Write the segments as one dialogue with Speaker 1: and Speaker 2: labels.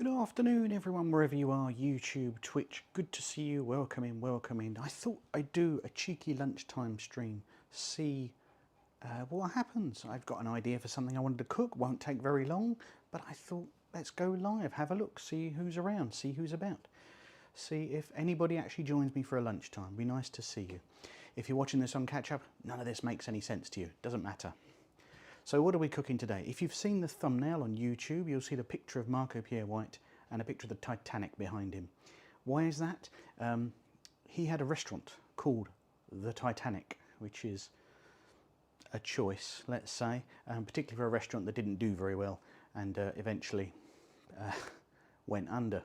Speaker 1: Good afternoon everyone, wherever you are, YouTube, Twitch, good to see you, welcome in, welcome in. I thought I'd do a cheeky lunchtime stream, see what happens. I've got an idea for something I wanted to cook, won't take very long, but I thought let's go live, have a look, see who's around, see who's about. See if anybody actually joins me for a lunchtime, be nice to see you. If you're watching this on catch up, none of this makes any sense to you, doesn't matter. So what are we cooking today? If you've seen the thumbnail on YouTube, you'll see the picture of Marco Pierre White and a picture of the Titanic behind him. Why is that? He had a restaurant called the Titanic, which is a choice, let's say, particularly for a restaurant that didn't do very well and eventually went under.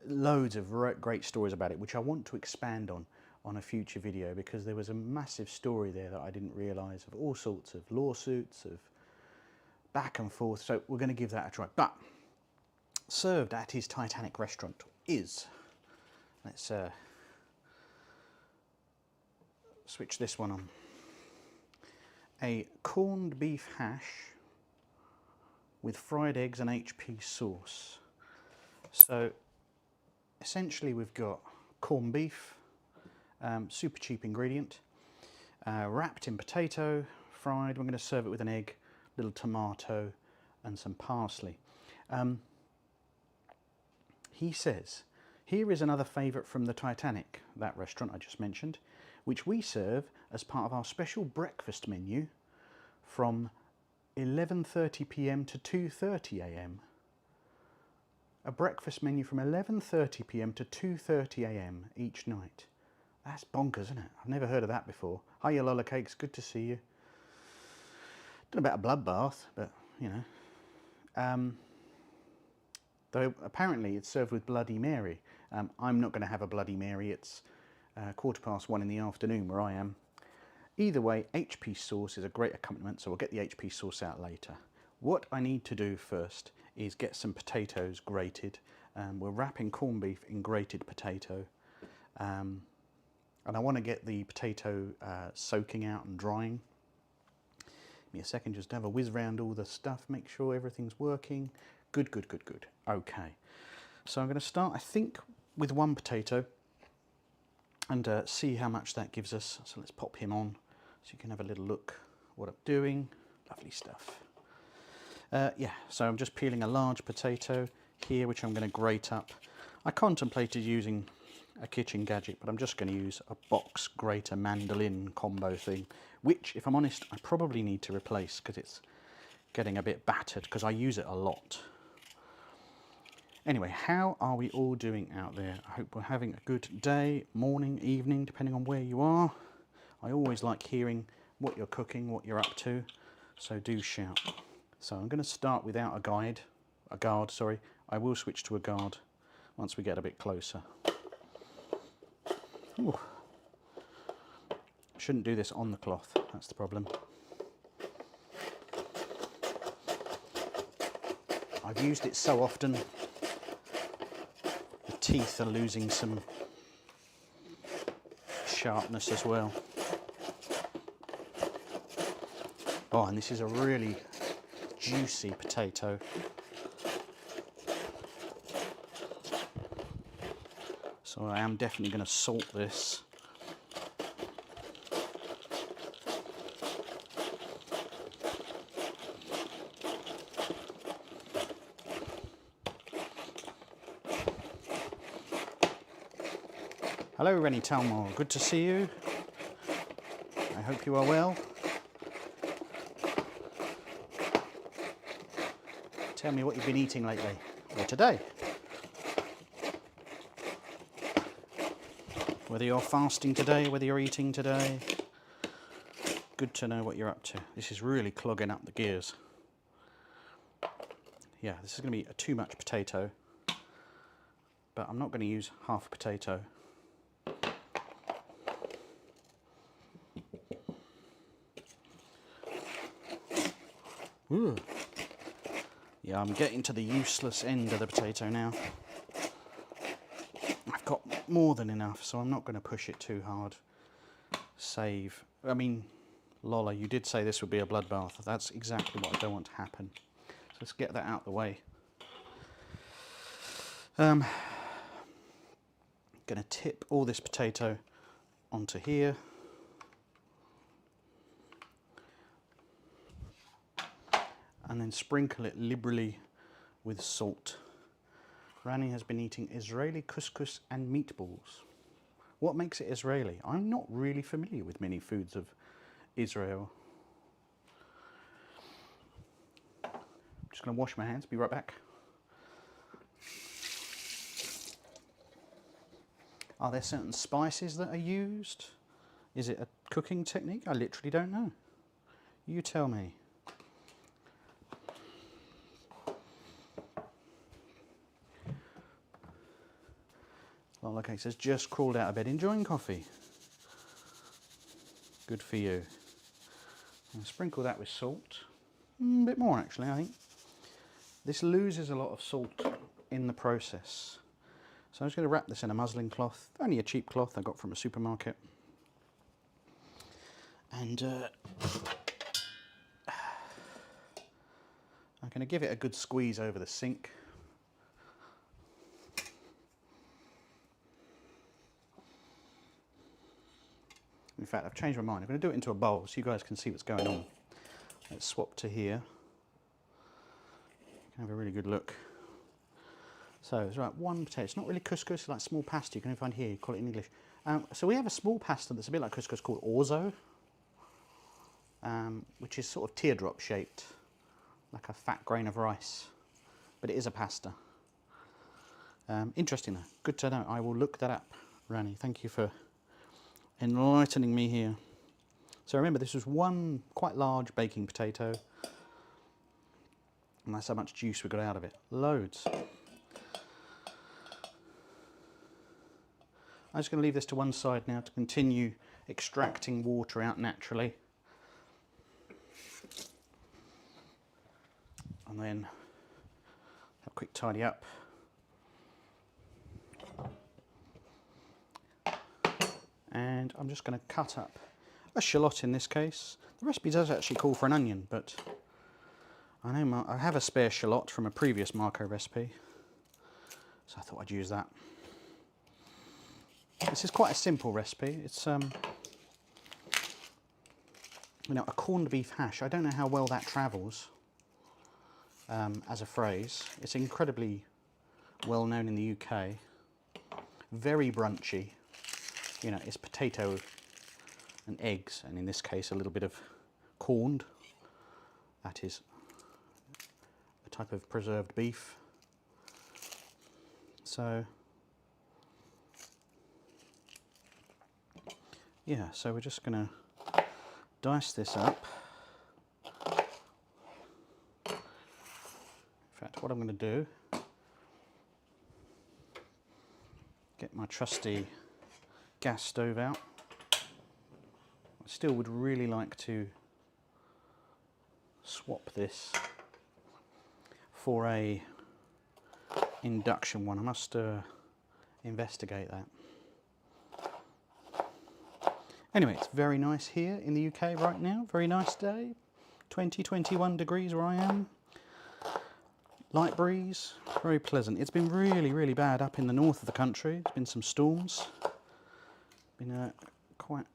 Speaker 1: Loads of great stories about it, which I want to expand on a future video, because there was a massive story there that I didn't realise, of all sorts of lawsuits, of back and forth, so we're going to give that a try. But served at his Titanic restaurant is, let's switch this one on, a corned beef hash with fried eggs and HP sauce. So essentially we've got corned beef, super cheap ingredient, wrapped in potato, fried. We're going to serve it with an egg, little tomato and some parsley. He says, here is another favourite from the Titanic, that restaurant I just mentioned, which we serve as part of our special breakfast menu from 11:30 p.m. to 2:30 a.m. A breakfast menu from 11:30 p.m. to 2:30 a.m. each night. That's bonkers, isn't it? I've never heard of that before. Hiya, Lola Cakes, good to see you. Don't know about a bloodbath, but you know. Though apparently it's served with Bloody Mary. I'm not going to have a Bloody Mary. It's 1:15 in the afternoon where I am. Either way, HP sauce is a great accompaniment, so we'll get the HP sauce out later. What I need to do first is get some potatoes grated. We're wrapping corned beef in grated potato. And I want to get the potato soaking out and drying. Give me a second just to have a whiz round all the stuff, make sure everything's working. Good, good, good, good. Okay, so I'm going to start, I think, with one potato and see how much that gives us. So let's pop him on so you can have a little look what I'm doing. Lovely stuff. Yeah, so I'm just peeling a large potato here, which I'm going to grate up. I contemplated using a kitchen gadget, but I'm just going to use a box grater mandolin combo thing, which, if I'm honest, I probably need to replace because it's getting a bit battered, because I use it a lot. Anyway, how are we all doing out there? I hope we're having a good day, morning, evening, depending on where you are. I always like hearing what you're cooking, what you're up to, so do shout. So I'm going to start without a guard, sorry. I will switch to a guard once we get a bit closer. Ooh. Shouldn't do this on the cloth, that's the problem. I've used it so often, the teeth are losing some sharpness as well. Oh, and this is a really juicy potato. So I am definitely going to salt this. Hello Rennie Talmor, good to see you. I hope you are well. Tell me what you've been eating lately, or today. Whether you're fasting today, whether you're eating today, good to know what you're up to. This is really clogging up the gears. Yeah, this is going to be too much potato, but I'm not going to use half a potato. Ooh. Yeah, I'm getting to the useless end of the potato now. I've got more than enough, so I'm not going to push it too hard. Save. I mean, Lola, you did say this would be a bloodbath. That's exactly what I don't want to happen. So let's get that out of the way. Going to tip all this potato onto here. And then sprinkle it liberally with salt. Rani has been eating Israeli couscous and meatballs. What makes it Israeli? I'm not really familiar with many foods of Israel. I'm just going to wash my hands, be right back. Are there certain spices that are used? Is it a cooking technique? I literally don't know. You tell me. Well, okay, it says just crawled out of bed enjoying coffee. Good for you. And sprinkle that with salt. A bit more actually, I think. This loses a lot of salt in the process. So I'm just going to wrap this in a muslin cloth, only a cheap cloth I got from a supermarket. And I'm going to give it a good squeeze over the sink. In fact, I've changed my mind. I'm going to do it into a bowl so you guys can see what's going on. Let's swap to here. You can have a really good look. So it's right, one potato. It's not really couscous, it's like small pasta. You can find here, you call it in English. So we have a small pasta that's a bit like couscous called orzo, which is sort of teardrop shaped, like a fat grain of rice. But it is a pasta. Interesting though, good to know. I will look that up, Rani. Thank you for enlightening me here. So remember, this was one quite large baking potato, and that's how much juice we got out of it. Loads. I'm just going to leave this to one side now to continue extracting water out naturally. And then have a quick tidy up. And I'm just going to cut up a shallot in this case. The recipe does actually call for an onion, but I know I have a spare shallot from a previous Marco recipe, so I thought I'd use that. This is quite a simple recipe. It's you know, a corned beef hash. I don't know how well that travels as a phrase. It's incredibly well known in the UK. Very brunchy. You know, it's potato and eggs, and in this case a little bit of corned. That is a type of preserved beef. So yeah, so we're just going to dice this up. In fact, what I'm going to do, get my trusty gas stove out. I still would really like to swap this for a induction one. I must investigate that. Anyway, it's very nice here in the UK right now. Very nice day. 20, 21 degrees where I am. Light breeze, very pleasant. It's been really, really bad up in the north of the country. There's been some storms. Been quite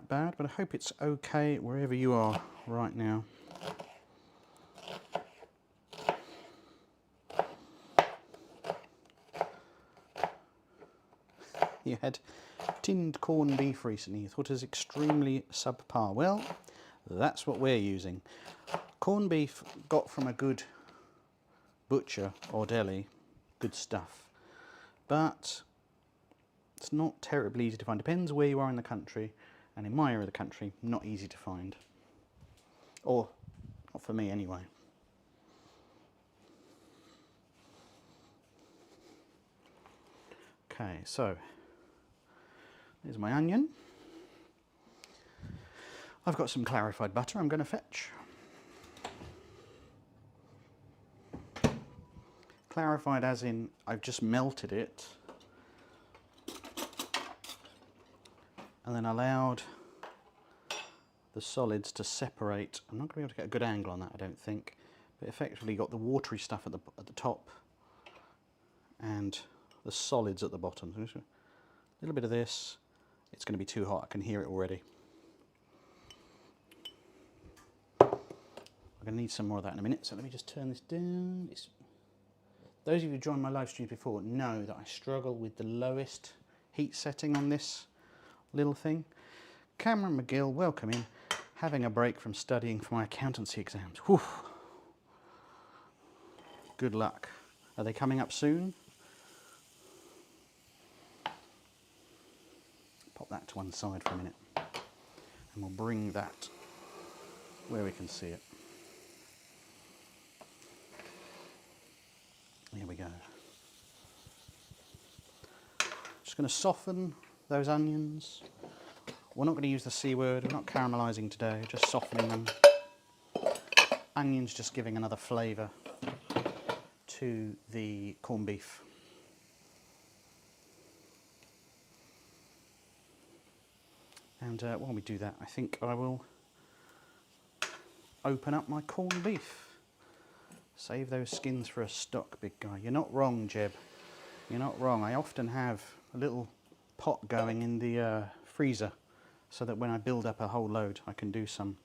Speaker 1: bad, but I hope it's okay wherever you are right now. You had tinned corned beef recently. You thought it was extremely subpar. Well, that's what we're using. Corned beef got from a good butcher or deli, good stuff. But it's not terribly easy to find. Depends where you are in the country, and in my area of the country, not easy to find. Or, not for me anyway. Okay, so here's my onion. I've got some clarified butter I'm going to fetch. Clarified as in I've just melted it and then allowed the solids to separate. I'm not going to be able to get a good angle on that, I don't think, but effectively got the watery stuff at the top and the solids at the bottom. So a little bit of this. It's going to be too hot, I can hear it already. I'm going to need some more of that in a minute, so let me just turn this down. Those of you who joined my live stream before know that I struggle with the lowest heat setting on this little thing. Cameron McGill, welcome in. Having a break from studying for my accountancy exams. Whew. Good luck. Are they coming up soon? Pop that to one side for a minute. And we'll bring that where we can see it. Here we go. Just going to soften those onions. We're not going to use the C word, we're not caramelising today, just softening them. Onions just giving another flavour to the corned beef. And while we do that, I think I will open up my corned beef. Save those skins for a stock, big guy. You're not wrong, Jeb. You're not wrong. I often have a little pot going in the freezer so that when I build up a whole load, I can do some.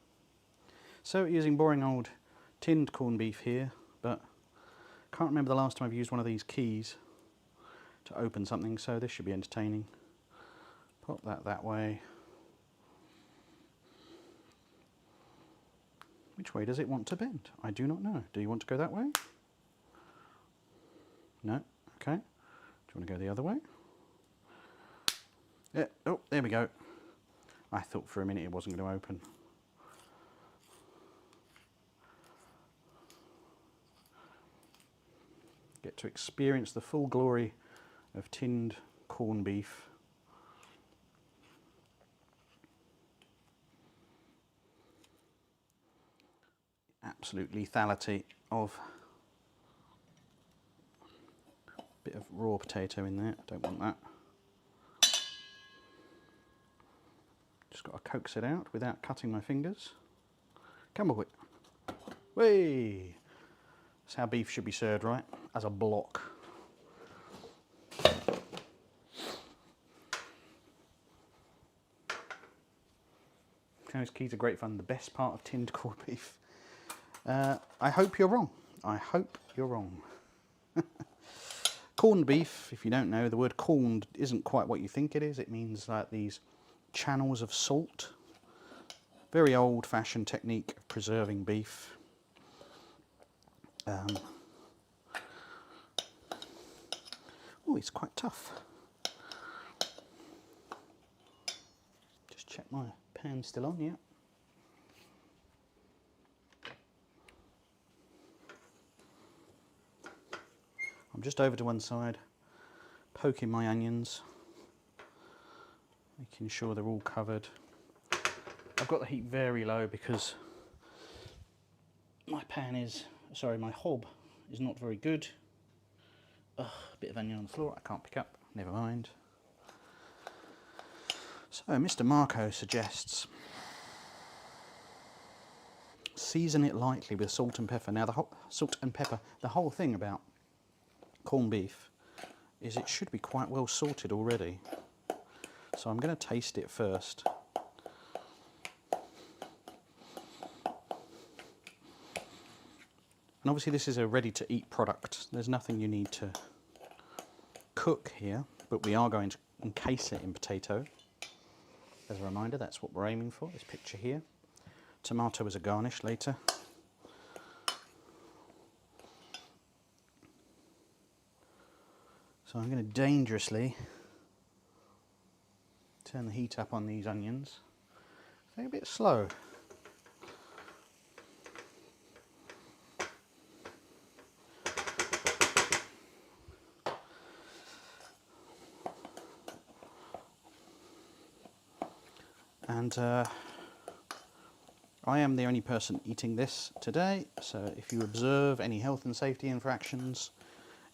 Speaker 1: So using boring old tinned corned beef here, but can't remember the last time I've used one of these keys to open something, so this should be entertaining. Pop that way. Which way does it want to bend? I do not know. Do you want to go that way? No? Okay. Do you want to go the other way? Yeah. Oh, there we go. I thought for a minute it wasn't going to open. Get to experience the full glory of tinned corned beef. Absolute lethality of a bit of raw potato in there. Don't want that. Just got to coax it out without cutting my fingers. Come on, way. That's how beef should be served, right? As a block. Those keys are great fun. The best part of tinned corned beef. I hope you're wrong. I hope you're wrong. Corned beef, if you don't know, the word corned isn't quite what you think it is. It means like these channels of salt. Very old-fashioned technique of preserving beef. Oh, it's quite tough. Just check my pan's still on, yeah. I'm just over to one side, poking my onions, making sure they're all covered. I've got the heat very low because my hob is not very good. Ugh, a bit of onion on the floor I can't pick up, never mind. So Mr. Marco suggests season it lightly with salt and pepper. Now the whole thing about corned beef is it should be quite well salted already. So I'm going to taste it first. And obviously this is a ready-to-eat product. There's nothing you need to cook here, but we are going to encase it in potato. As a reminder, that's what we're aiming for, this picture here. Tomato as a garnish later. So I'm going to dangerously turn the heat up on these onions. They're a bit slow. And I am the only person eating this today, so if you observe any health and safety infractions,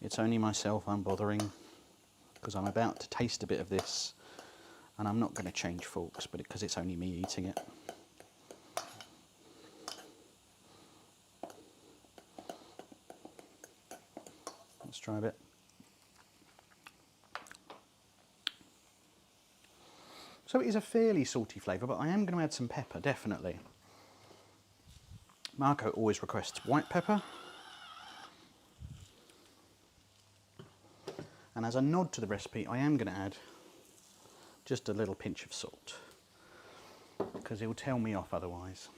Speaker 1: it's only myself I'm bothering, because I'm about to taste a bit of this, and I'm not going to change forks, but because it's only me eating it. Let's try a bit. So it is a fairly salty flavour, but I am going to add some pepper, definitely. Marco always requests white pepper. And as a nod to the recipe, I am going to add just a little pinch of salt, because he'll tell me off otherwise.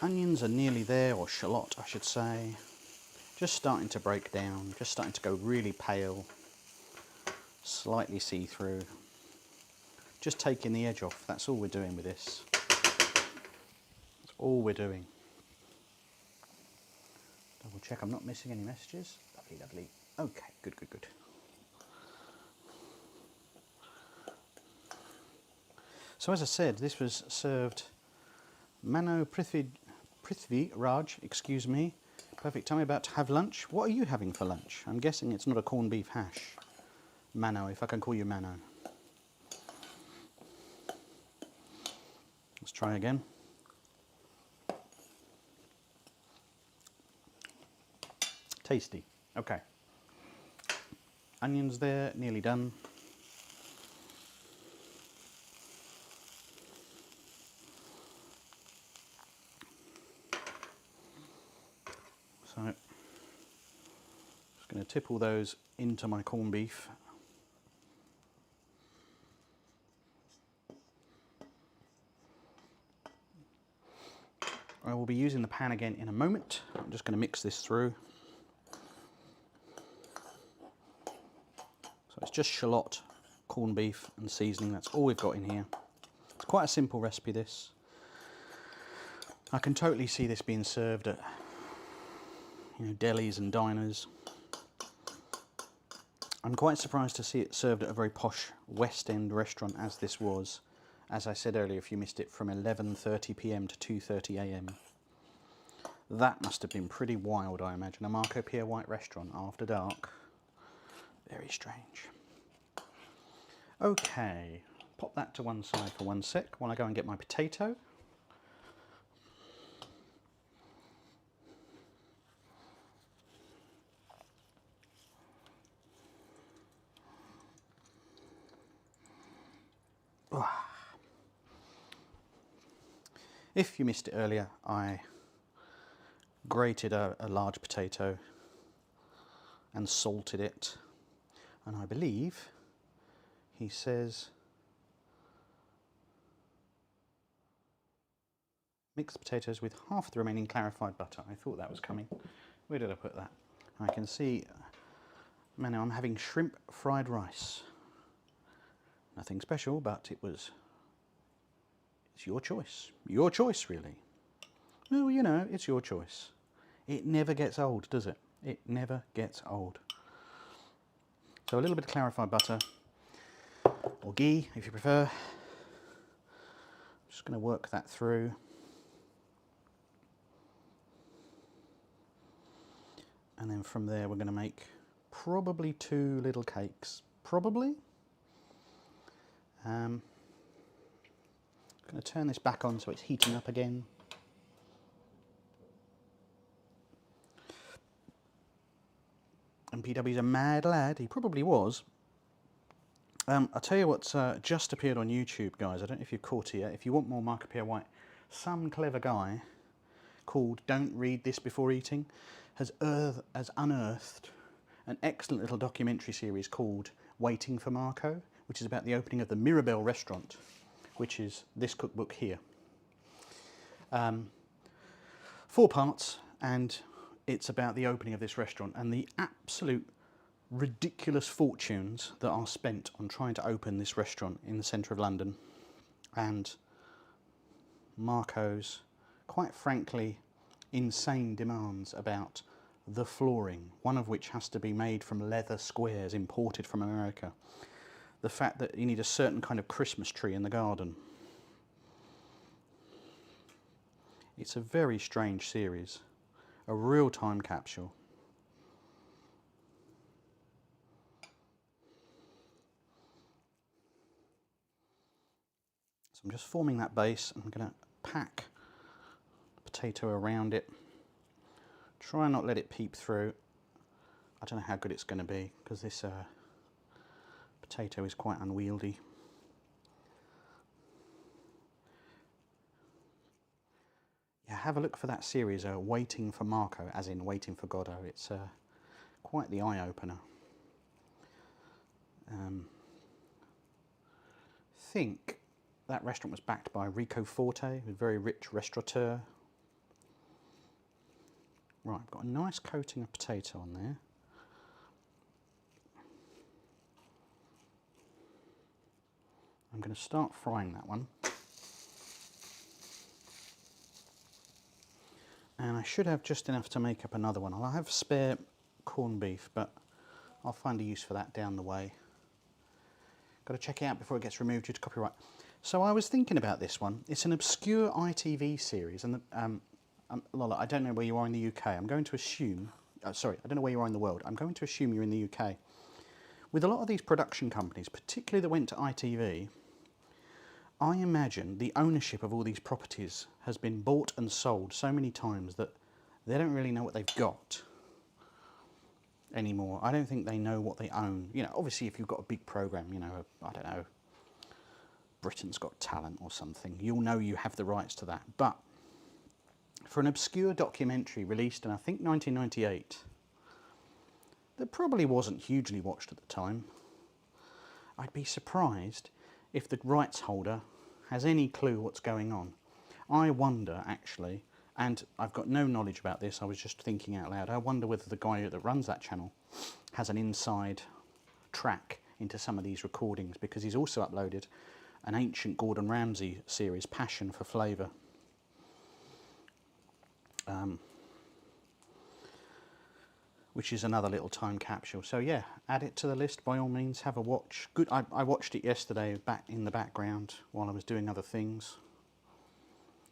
Speaker 1: Onions are nearly there, or shallot I should say. Just starting to break down, just starting to go really pale, slightly see-through. Just taking the edge off, that's all we're doing with this. That's all we're doing. Double check I'm not missing any messages. Lovely, lovely. Okay, good, good, good. So as I said, this was served Mano Prithvi Raj, excuse me. Perfect time, about to have lunch. What are you having for lunch? I'm guessing it's not a corned beef hash. Mano, if I can call you Mano. Let's try again. Tasty. Okay. Onions there, nearly done. So, just going to tip all those into my corned beef. I will be using the pan again in a moment. I'm just going to mix this through. So it's just shallot, corned beef and seasoning. That's all we've got in here. It's quite a simple recipe, this. I can totally see this being served at, you know, delis and diners. I'm quite surprised to see it served at a very posh West End restaurant, as this was, as I said earlier, if you missed it, from 11:30 p.m. to 2:30 a.m. That must have been pretty wild, I imagine. A Marco Pierre White restaurant after dark. Very strange. Okay, pop that to one side for one sec while I go and get my potato. If you missed it earlier, I grated a large potato and salted it, and I believe he says mix the potatoes with half the remaining clarified butter. I thought that was coming. Where did I put that? I can see, man, I'm having shrimp fried rice. Nothing special, but it's your choice. Your choice, really. Well, you know, it's your choice. It never gets old, does it? It never gets old. So a little bit of clarified butter, or ghee if you prefer. Just going to work that through. And then from there we're going to make probably 2 little cakes. Probably. I'm going to turn this back on so it's heating up again. And PW's a mad lad. He probably was. I'll tell you what's just appeared on YouTube, guys. I don't know if you've caught it yet. If you want more Marco Pierre White, some clever guy called Don't Read This Before Eating has unearthed an excellent little documentary series called Waiting for Marco, which is about the opening of the Mirabelle restaurant, which is this cookbook here. 4 parts, and it's about the opening of this restaurant and the absolute ridiculous fortunes that are spent on trying to open this restaurant in the centre of London, and Marco's, quite frankly, insane demands about the flooring, one of which has to be made from leather squares imported from America. The fact that you need a certain kind of Christmas tree in the garden. It's a very strange series, a real time capsule. So I'm just forming that base. I'm going to pack the potato around it Try and not let it peep through. I don't know how good it's going to be because this potato is quite unwieldy. Yeah, have a look for that series, Waiting for Marco, as in Waiting for Godot. It's quite the eye-opener. I think that restaurant was backed by Rico Forte, a very rich restaurateur. Right, I've got a nice coating of potato on there. I'm going to start frying that one. And I should have just enough to make up another one. I'll have spare corned beef, but I'll find a use for that down the way. Got to check it out before it gets removed due to copyright. So I was thinking about this one. It's an obscure ITV series, and Lola, I don't know where you are in the UK. I'm going to assume, sorry, I don't know where you are in the world. I'm going to assume you're in the UK. With a lot of these production companies, particularly that went to ITV, I imagine the ownership of all these properties has been bought and sold so many times that they don't really know what they've got anymore. I don't think they know what they own. You know, obviously if you've got a big programme, you know, I don't know, Britain's Got Talent or something, you'll know you have the rights to that. But for an obscure documentary released in, I think, 1998, that probably wasn't hugely watched at the time, I'd be surprised if the rights holder has any clue what's going on. I wonder, actually, and I've got no knowledge about this, I was just thinking out loud, I wonder whether the guy that runs that channel has an inside track into some of these recordings, because he's also uploaded an ancient Gordon Ramsay series, Passion for Flavour. Which is another little time capsule. So yeah, add it to the list by all means, have a watch. Good. I watched it yesterday back in the background while I was doing other things.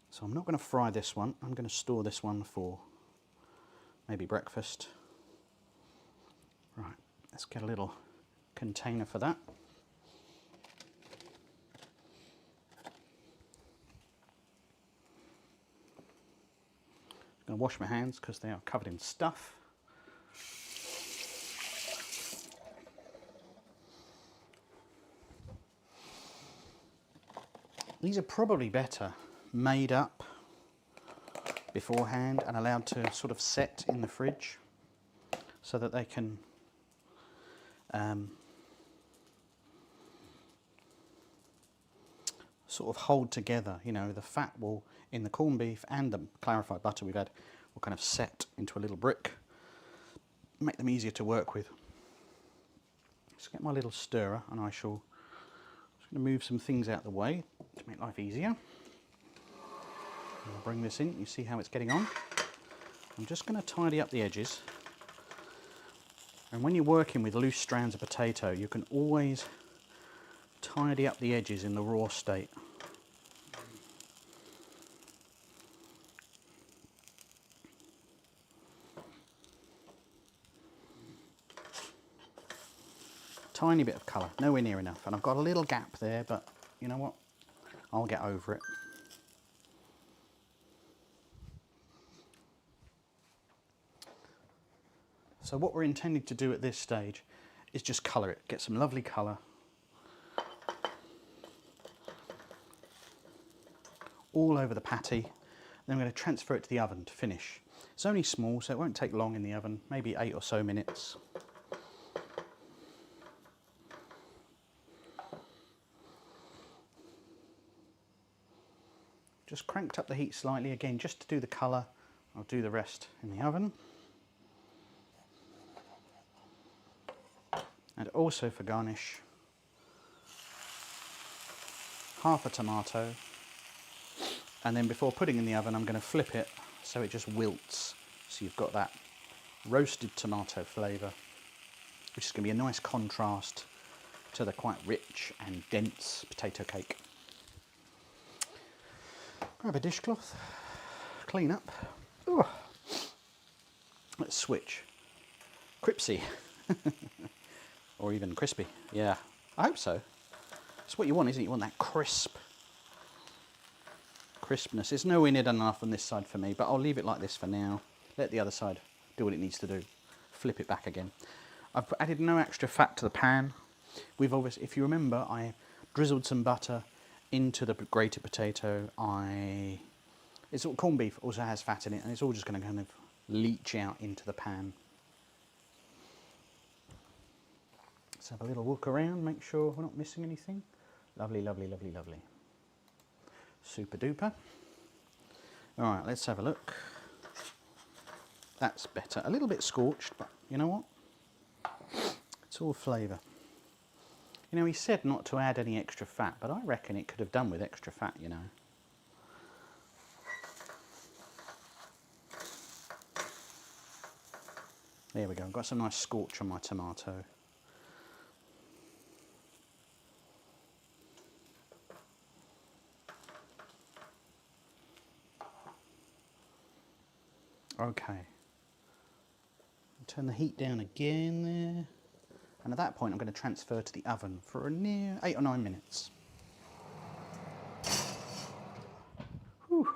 Speaker 1: So I'm not going to fry this one, I'm going to store this one for maybe breakfast. Right, let's get a little container for that. I'm going to wash my hands because they are covered in stuff. These are probably better made up beforehand and allowed to sort of set in the fridge so that they can sort of hold together. You know, the fat will, in the corned beef and the clarified butter we've had, will kind of set into a little brick, make them easier to work with. Let's get my little stirrer and I shall just going to move some things out of the way to make life easier. I'll bring this in, you see how it's getting on. I'm just going to tidy up the edges. And when you're working with loose strands of potato, you can always tidy up the edges in the raw state. Tiny bit of colour, nowhere near enough. And I've got a little gap there, but you know what? I'll get over it. So what we're intending to do at this stage is just colour it, get some lovely colour. All over the patty. Then I'm going to transfer it to the oven to finish. It's only small, so it won't take long in the oven, maybe 8 or so minutes. Just cranked up the heat slightly, again, just to do the colour. I'll do the rest in the oven. And also for garnish, half a tomato. And then before putting in the oven, I'm going to flip it so it just wilts. So you've got that roasted tomato flavour, which is going to be a nice contrast to the quite rich and dense potato cake. Grab a dishcloth, clean up. Ooh. Let's switch. Cripsy. Or even crispy. Yeah, I hope so. That's what you want, isn't it? You want that crispness. It's nowhere near done enough on this side for me, but I'll leave it like this for now. let the other side do what it needs to do. Flip it back again. I've added no extra fat to the pan. We've obviously, if you remember, I drizzled some butter into the grated potato. It's all, corned beef also has fat in it, and it's all just going to kind of leach out into the pan. Let's have a little look around, make sure we're not missing anything. Lovely, lovely, lovely, lovely. Super duper. All right, let's have a look. That's better. A little bit scorched, but you know what? It's all flavour. You know, he said not to add any extra fat, but I reckon it could have done with extra fat, you know. There we go, I've got some nice scorch on my tomato. Okay. Turn the heat down again there. And at that point I'm going to transfer to the oven for a near 8 or 9 minutes. Whew.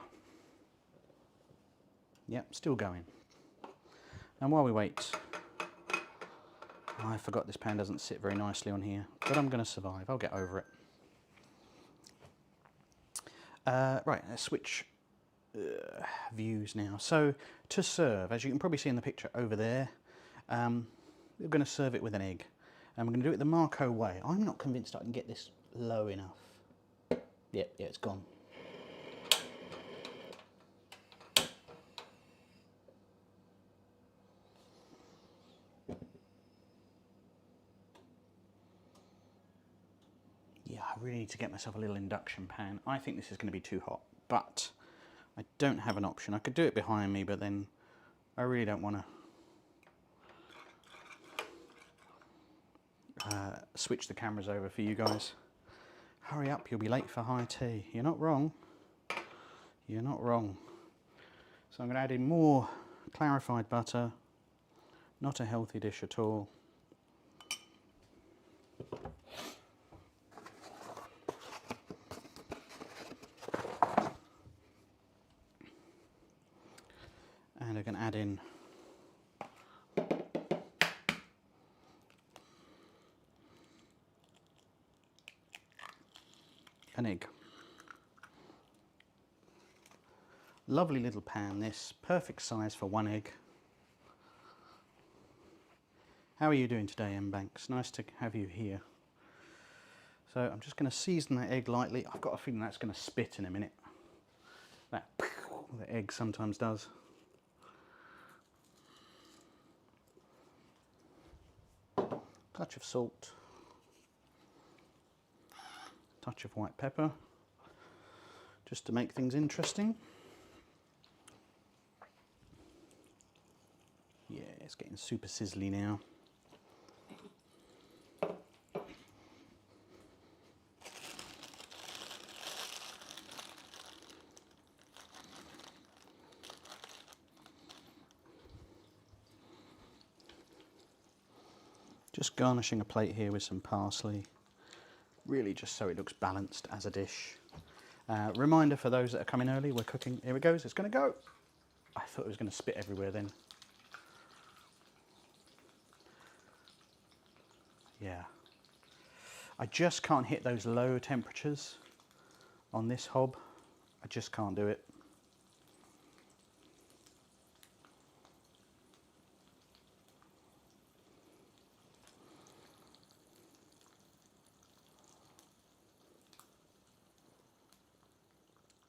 Speaker 1: Yep, still going. And while we wait, I forgot this pan doesn't sit very nicely on here, but I'm going to survive, I'll get over it. Right, let's switch views now. So to serve, as you can probably see in the picture over there, we're going to serve it with an egg. And we're going to do it the Marco way. I'm not convinced I can get this low enough. Yeah, it's gone. Yeah, I really need to get myself a little induction pan. I think this is going to be too hot, but I don't have an option. I could do it behind me, but then I really don't want to switch the cameras over for you guys. Hurry up, you'll be late for high tea. You're not wrong. You're not wrong. So I'm going to add in more clarified butter. Not a healthy dish at all. And I'm going to add in an egg. Lovely little pan this, perfect size for one egg. How are you doing today, M Banks? Nice to have you here. So I'm just going to season that egg lightly. I've got a feeling that's going to spit in a minute. That the egg sometimes does. Touch of salt. Touch of white pepper, just to make things interesting. Yeah, it's getting super sizzly now. Just garnishing a plate here with some parsley. Really just so it looks balanced as a dish. Reminder for those that are coming early, we're cooking, here it goes, it's going to go. I thought it was going to spit everywhere then. Yeah. I just can't hit those low temperatures on this hob. I just can't do it.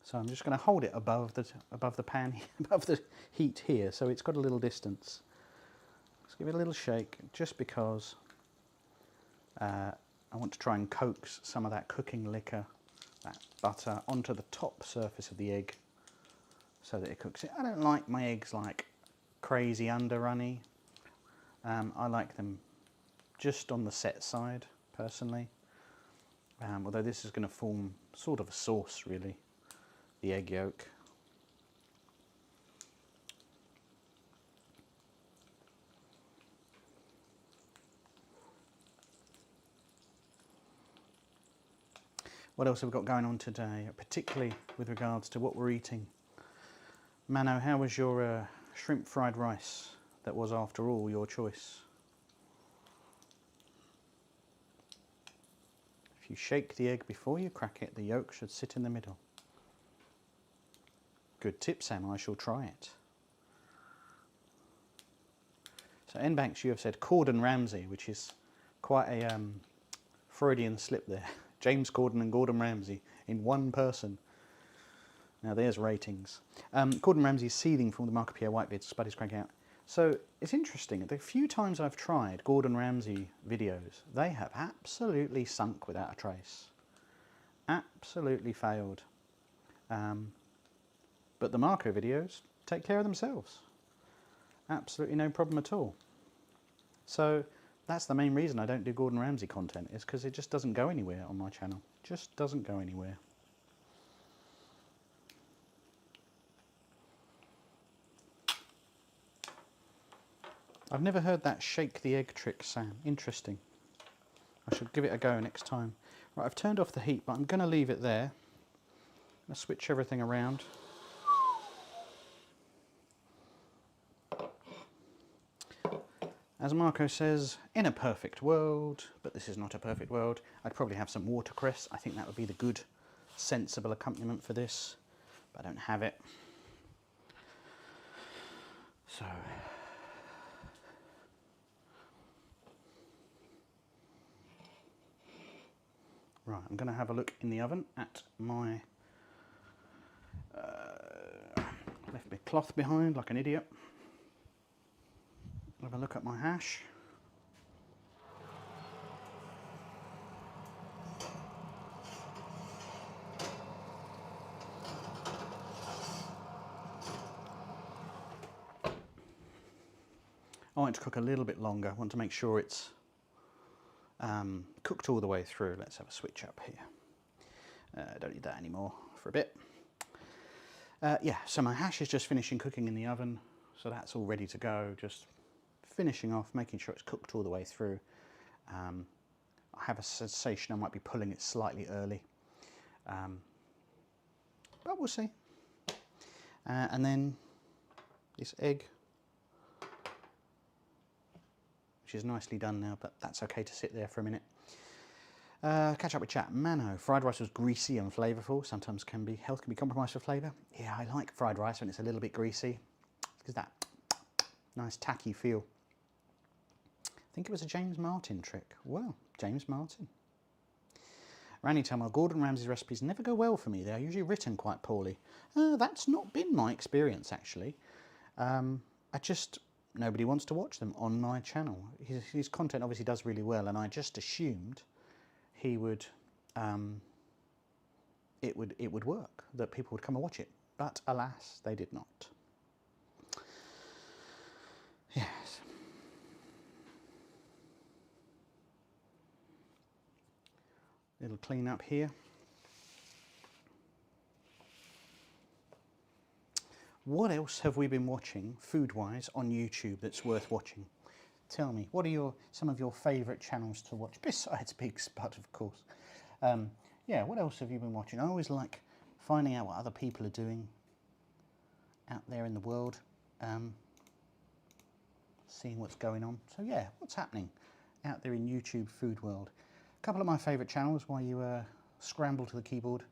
Speaker 1: So I'm just going to hold it above the pan, above the heat here, so it's got a little distance. Let's give it a little shake, just because I want to try and coax some of that cooking liquor, that butter, onto the top surface of the egg, so that it cooks it. I don't like my eggs like crazy under runny. I like them just on the set side, personally. Although this is going to form sort of a sauce, really. The egg yolk. What else have we got going on today, particularly with regards to what we're eating? Mano, how was your shrimp fried rice that was, after all, your choice. If you shake the egg before you crack it, the yolk should sit in the middle. Good tip, Sam. I shall try it. So N-Banks, you have said Gordon Ramsay, which is quite a Freudian slip there. James Corden and Gordon Ramsay in one person. Now there's ratings. Gordon Ramsay's seething from the Marco Pierre White vids, Spuddy's cranking out. So it's interesting, the few times I've tried Gordon Ramsay videos, they have absolutely sunk without a trace. Absolutely failed. But the Marco videos take care of themselves. Absolutely no problem at all. So that's the main reason I don't do Gordon Ramsay content, is because it just doesn't go anywhere on my channel. Just doesn't go anywhere. I've never heard that shake the egg trick, Sam. Interesting. I should give it a go next time. Right, I've turned off the heat, but I'm going to leave it there. I'm going to switch everything around. As Marco says, in a perfect world, but this is not a perfect world, I'd probably have some watercress. I think that would be the good, sensible accompaniment for this, but I don't have it. So, right, I'm going to have a look in the oven at my... left my cloth behind like an idiot. Have a look at my hash. I want it to cook a little bit longer. I want to make sure it's cooked all the way through. Let's have a switch up here. Don't need that anymore for a bit. Yeah, so my hash is just finishing cooking in the oven, so that's all ready to go. Just finishing off, making sure it's cooked all the way through. I have a sensation I might be pulling it slightly early, but we'll see. And then this egg, which is nicely done now, but that's okay to sit there for a minute. Catch up with chat. Mano, fried rice was greasy and flavourful. Sometimes health can be compromised for flavour. Yeah, I like fried rice when it's a little bit greasy. Because that nice tacky feel. I think it was a James Martin trick. Well, James Martin. Randy Tamar, Gordon Ramsay's recipes never go well for me. They are usually written quite poorly. That's not been my experience, actually. Nobody wants to watch them on my channel. His content obviously does really well, and I just assumed he would, it would work, that people would come and watch it. But alas, they did not. Yes. Little clean up here. What else have we been watching food-wise on YouTube that's worth watching? Tell me, what are some of your favourite channels to watch besides Big Spud, of course? Yeah, what else have you been watching? I always like finding out what other people are doing out there in the world, seeing what's going on. So yeah, what's happening out there in YouTube food world? A couple of my favourite channels while you scramble to the keyboard.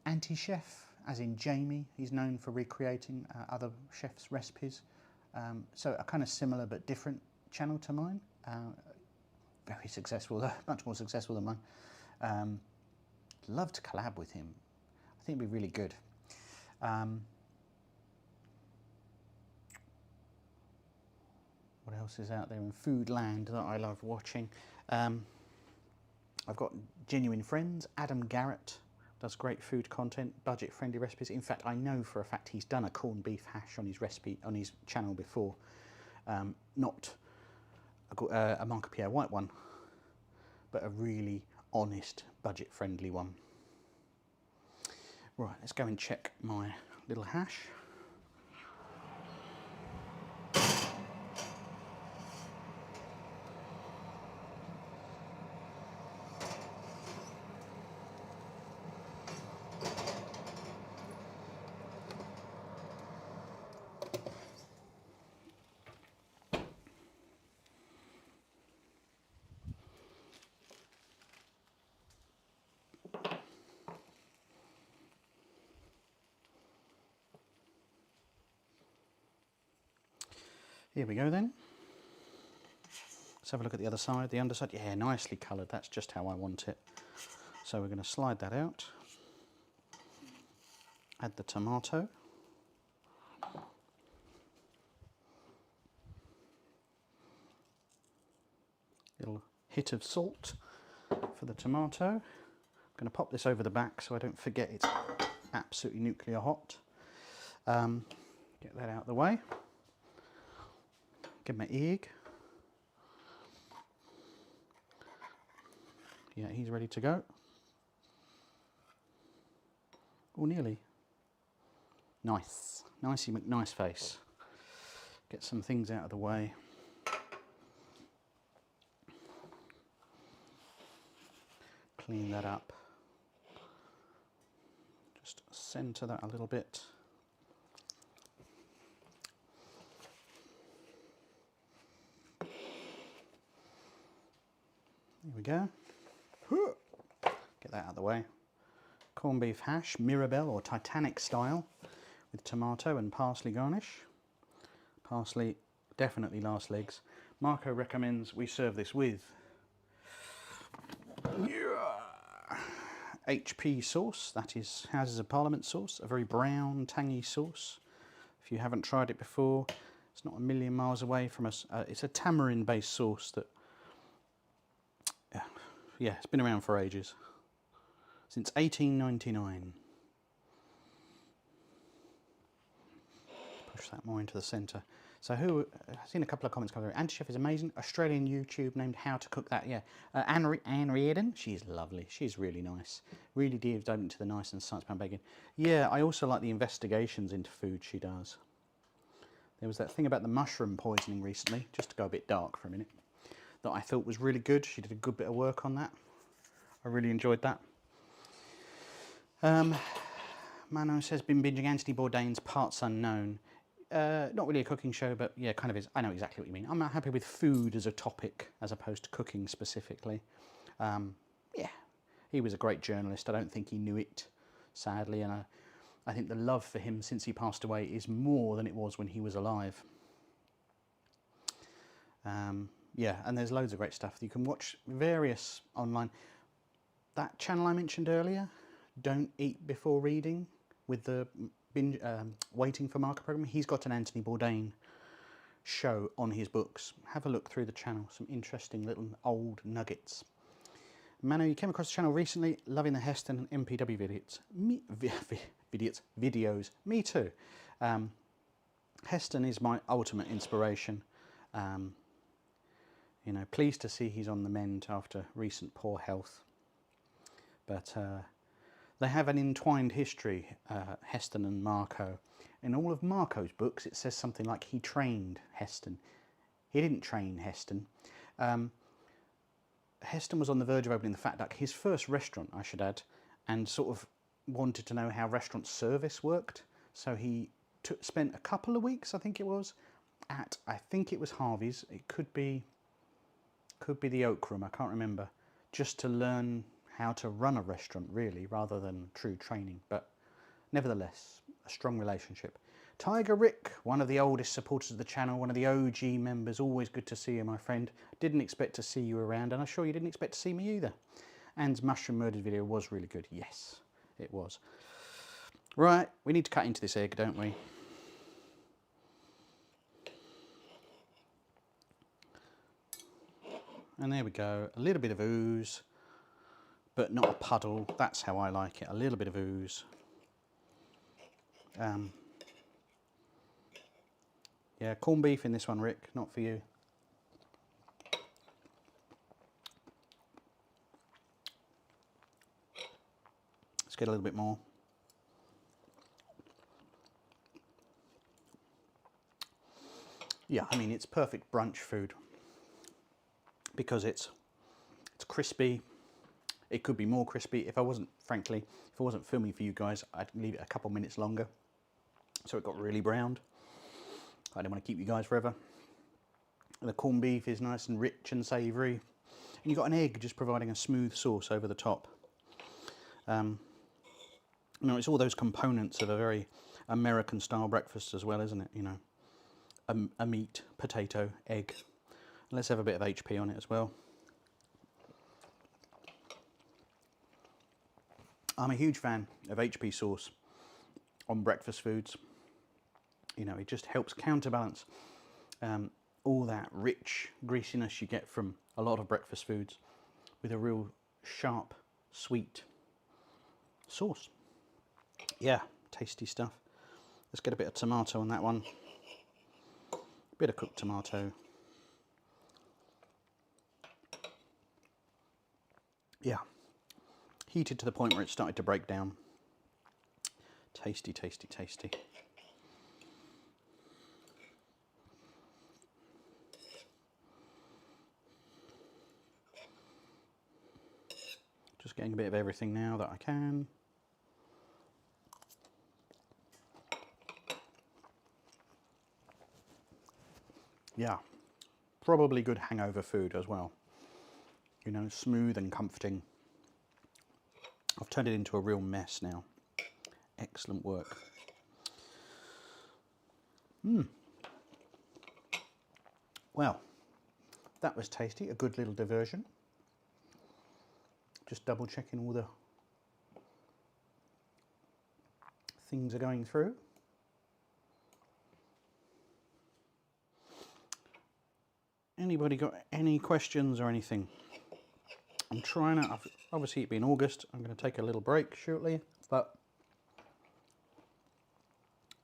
Speaker 1: Anti-Chef, as in Jamie. He's known for recreating other chefs' recipes. So a kind of similar but different channel to mine. Very successful, much more successful than mine. Love to collab with him. I think it'd be really good. What else is out there in food land that I love watching? I've got genuine friends. Adam Garrett does great food content, budget-friendly recipes. In fact, I know for a fact he's done a corned beef hash on his recipe on his channel before. Not a Marco Pierre White one, but a really honest, budget-friendly one. Right, let's go and check my little hash. Here we go then. Let's have a look at the other side, the underside. Yeah, nicely coloured. That's just how I want it. So we're going to slide that out. Add the tomato. Little hit of salt for the tomato. I'm going to pop this over the back so I don't forget it's absolutely nuclear hot. Get that out of the way. Get my egg. Yeah, he's ready to go. Oh, nearly. Nice. Nicey McNice face. Get some things out of the way. Clean that up. Just centre that a little bit. There we go. Get that out of the way. Corned beef hash, Mirabelle or Titanic style, with tomato and parsley garnish. Parsley definitely last legs. Marco recommends we serve this with HP sauce, that is Houses of Parliament sauce, a very brown, tangy sauce. If you haven't tried it before, it's not a million miles away from us. It's a tamarind-based sauce that, yeah, it's been around for ages. Since 1899. Push that more into the centre. So I've seen a couple of comments come through. Auntie Chef is amazing. Australian YouTube named How to Cook That. Yeah, Anne Reardon. She's lovely. She's really nice. Really dived into the nice and science-bound bacon. Yeah, I also like the investigations into food she does. There was that thing about the mushroom poisoning recently, just to go a bit dark for a minute, that I thought was really good. She did a good bit of work on that. I really enjoyed that. Mano says, been binging Anthony Bourdain's Parts Unknown. Not really a cooking show, but yeah, kind of is. I know exactly what you mean. I'm not happy with food as a topic, as opposed to cooking specifically. Yeah, he was a great journalist. I don't think he knew it, sadly, and I think the love for him since he passed away is more than it was when he was alive. Yeah, and there's loads of great stuff. You can watch various online. That channel I mentioned earlier, Don't Eat Before Reading, with the Waiting for Marco program, he's got an Anthony Bourdain show on his books. Have a look through the channel, some interesting little old nuggets. Manu, you came across the channel recently, loving the Heston and MPW videos. Me too. Heston is my ultimate inspiration. You know, pleased to see he's on the mend after recent poor health. But they have an entwined history, Heston and Marco. In all of Marco's books, it says something like he trained Heston. He didn't train Heston. Heston was on the verge of opening the Fat Duck, his first restaurant, I should add, and sort of wanted to know how restaurant service worked. So he spent a couple of weeks, I think it was, at, I think it was Harvey's. It could be the Oak Room, I can't remember, just to learn how to run a restaurant, really, rather than true training. But nevertheless, a strong relationship. Tiger Rick, one of the oldest supporters of the channel, one of the OG members, always good to see you, my friend. Didn't expect to see you around, and I'm sure you didn't expect to see me either. Anne's Mushroom Murders video was really good. Yes, it was. Right, we need to cut into this egg, don't we? And there we go, a little bit of ooze, but not a puddle. That's how I like it, a little bit of ooze. Yeah, corned beef in this one, Rick, not for you. Let's get a little bit more. Yeah, I mean, it's perfect brunch food because it's crispy. It could be more crispy. If I wasn't, frankly, if I wasn't filming for you guys, I'd leave it a couple minutes longer so it got really browned. I don't want to keep you guys forever. The corned beef is nice and rich and savoury. And you've got an egg just providing a smooth sauce over the top. You know, it's all those components of a very American style breakfast as well, isn't it? You know, a meat, potato, egg. Let's have a bit of HP on it as well. I'm a huge fan of HP sauce on breakfast foods. You know, it just helps counterbalance all that rich greasiness you get from a lot of breakfast foods with a real sharp, sweet sauce. Yeah, tasty stuff. Let's get a bit of tomato on that one. Bit of cooked tomato. Yeah, heated to the point where it started to break down. Tasty, tasty, tasty. Just getting a bit of everything now that I can. Yeah, probably good hangover food as well. You know, smooth and comforting. I've turned it into a real mess now. Excellent work. Well, that was tasty, a good little diversion. Just double checking all the things are going through. Anybody got any questions or anything? I'm trying to, obviously it being August, I'm going to take a little break shortly, but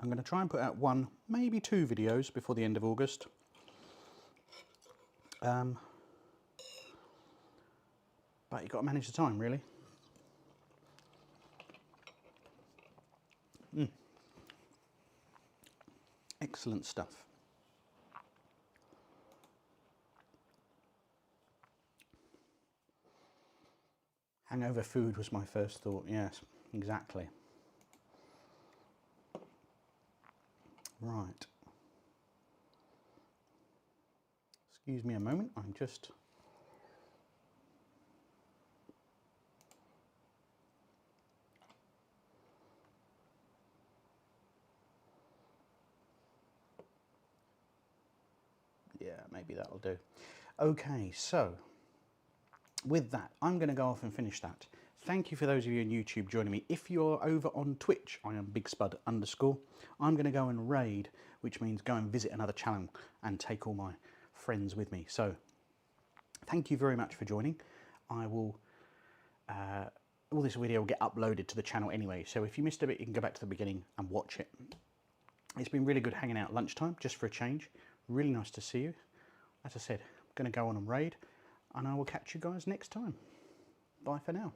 Speaker 1: I'm going to try and put out 1, maybe 2 videos before the end of August. But you've got to manage the time, really. Excellent stuff. Hangover food was my first thought, yes, exactly. Right. Excuse me a moment, I'm just... Yeah, maybe that'll do. Okay, so with that, I'm going to go off and finish that. Thank you for those of you on YouTube joining me. If you're over on Twitch, I am BigSpud_. I'm going to go and raid, which means go and visit another channel and take all my friends with me. So thank you very much for joining. I will, all this video will get uploaded to the channel anyway. So if you missed a bit, you can go back to the beginning and watch it. It's been really good hanging out at lunchtime, just for a change. Really nice to see you. As I said, I'm going to go on and raid, and I will catch you guys next time. Bye for now.